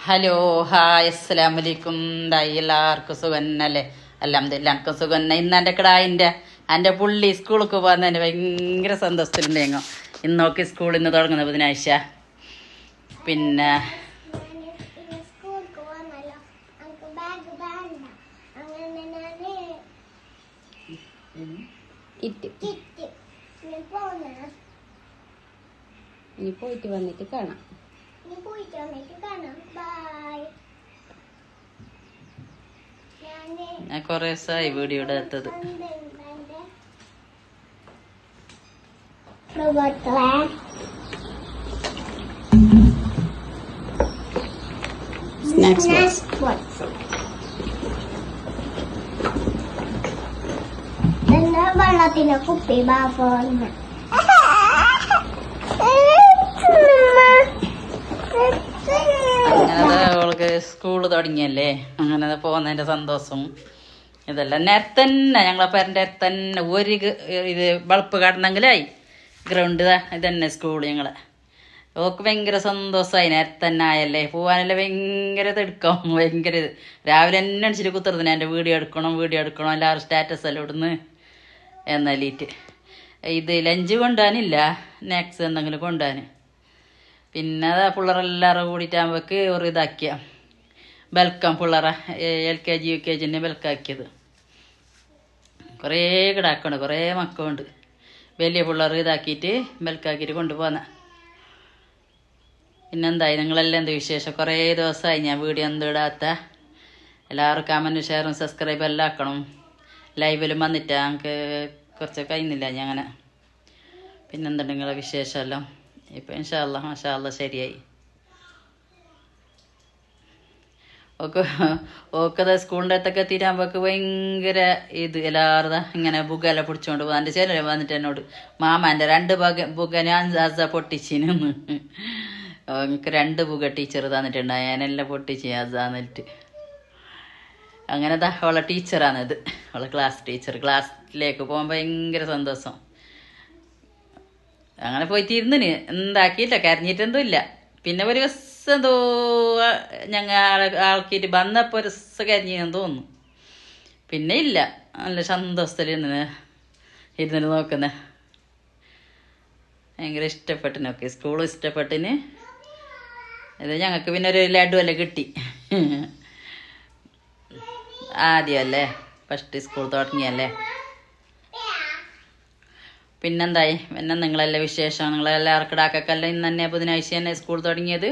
Hello hi അസ്സലാമലൈക്കും. എന്തായി എല്ലാവർക്കും സുഖന്നല്ലേ? അൽഹംദുലില്ലാ എനിക്കും സുഖന്നെ. ഇന്ന് എൻ്റെ കിടായിൻ്റെ എൻ്റെ പുള്ളി സ്കൂളിലേക്ക് പോകുന്നതിന് ഭയങ്കര സന്തോഷത്തിലുണ്ടെങ്കിൽ ഇന്നോക്കി സ്കൂളിൽ നിന്ന് തുടങ്ങുന്ന ബുധനാഴ്ച. പിന്നെ ഇനി പോയിട്ട് വന്നിട്ട് കാണാം. ഞാൻ കുറേ ദിവസമായി വീഡിയോ എടുത്തത്. സ്നാക്സ് വെള്ളത്തിന് കുപ്പി ബാബോന്ന് അങ്ങനെ അവൾക്ക് സ്കൂള് തുടങ്ങിയല്ലേ, അങ്ങനെ പോകുന്നതിൻ്റെ സന്തോഷവും ഇതെല്ലാം നേരത്തെ തന്നെ ഞങ്ങളെ പേരൻ്റെ അടുത്ത് തന്നെ ഇത് ബൾപ്പ് കടന്നെങ്കിലായി ഗ്രൗണ്ട് ഇതന്നെ സ്കൂൾ ഞങ്ങളെ. ഓക്ക് ഭയങ്കര സന്തോഷമായി, നേരത്തെ തന്നെ ആയല്ലേ, പോകാനല്ലേ ഭയങ്കര തിടുക്കം, ഭയങ്കര ഇത്. രാവിലെ തന്നെ അടിച്ചിട്ട് കുത്തിർത്തിന് എൻ്റെ വീഡിയോ എടുക്കണം എല്ലാവരും സ്റ്റാറ്റസ് എല്ലാം ഇടുന്ന് എന്നല്ലിട്ട്. ഇത് ലഞ്ച് കൊണ്ടുപോകാനില്ല, സ്നാക്സ് എന്തെങ്കിലും കൊണ്ടുപോകാൻ. പിന്നെ അതാ പിള്ളേരെല്ലാവരും കൂടിയിട്ടാകുമ്പോഴേക്ക് ഒരു ഇതാക്കിയ ബെൽക്കം പിള്ളേരെ LKG UKG ബെൽക്കാക്കിയത്. കുറേ കിടാക്കുണ്ട്, കുറേ മക്കളുണ്ട്. വലിയ പിള്ളേർ ഇതാക്കിയിട്ട് ബെൽക്കാക്കിയിട്ട് കൊണ്ടുപോകുന്ന. പിന്നെന്തായി നിങ്ങളെല്ലാം എന്ത് വിശേഷം? കുറേ ദിവസമായി ഞാൻ വീഡിയോ ഒന്നും ഇടാത്ത. എല്ലാവരും കമൻറ്റും ഷെയറും സബ്സ്ക്രൈബ് എല്ലാം ആക്കണം. ലൈവിലും വന്നിട്ട് ഞങ്ങൾക്ക് കുറച്ച് കഴിയുന്നില്ല ഞാൻ അങ്ങനെ. പിന്നെന്തുണ്ട് നിങ്ങളെ വിശേഷമെല്ലാം? ഇപ്പം ഇൻഷാ അല്ലാ ശരിയായി. ഓക്കത് സ്കൂളിൻ്റെ അടുത്തൊക്കെ തീരാകുമ്പോഴേക്ക് ഭയങ്കര ഇത് എല്ലാവരും ഇങ്ങനെ ബുക്കെല്ലാം പിടിച്ചോണ്ട് പോകും. എൻ്റെ ചിലരെ വന്നിട്ട് എന്നോട് മാമാൻ്റെ 2 ബുക്ക് ഞാൻ പൊട്ടിച്ചിന്. എനിക്ക് 2 ബുക്ക് ടീച്ചർ തന്നിട്ടുണ്ടായി, ഞാനെല്ലാം പൊട്ടിച്ച് അസാന്നിട്ട്. അങ്ങനെ അവളെ ടീച്ചറാണിത്, അവളെ ക്ലാസ് ടീച്ചർ. ക്ലാസ്സിലേക്ക് പോകുമ്പോൾ ഭയങ്കര സന്തോഷം. അങ്ങനെ പോയിട്ട് ഇരുന്നിന്, എന്താക്കിയില്ല, കരഞ്ഞിട്ടൊന്നും ഇല്ല. പിന്നെ ഒരു ദിവസം എന്തോ ഞങ്ങൾ ആൾക്കിട്ട് വന്നപ്പോൾ ഒരു ദിവസം കരഞ്ഞെന്ന് തോന്നുന്നു. പിന്നെ ഇല്ല, നല്ല സന്തോഷത്തിൽ ഇരുന്നിട്ട് നോക്കുന്നത്. ഭയങ്കര ഇഷ്ടപ്പെട്ടിനൊക്കെ, സ്കൂളും ഇഷ്ടപ്പെട്ടിന്. ഇത് ഞങ്ങൾക്ക് പിന്നെ ഒരു ലഡു എല്ലാം കിട്ടി ആദ്യമല്ലേ, ഫസ്റ്റ് സ്കൂൾ തുടങ്ങിയല്ലേ. പിന്നെന്തായി? പിന്നെ നിങ്ങളെല്ലാം വിശേഷം? നിങ്ങളെല്ലാവർക്കും ഇടാക്കല്ല ഇന്ന് തന്നെ ബുധനാഴ്ച തന്നെ സ്കൂൾ തുടങ്ങിയത്.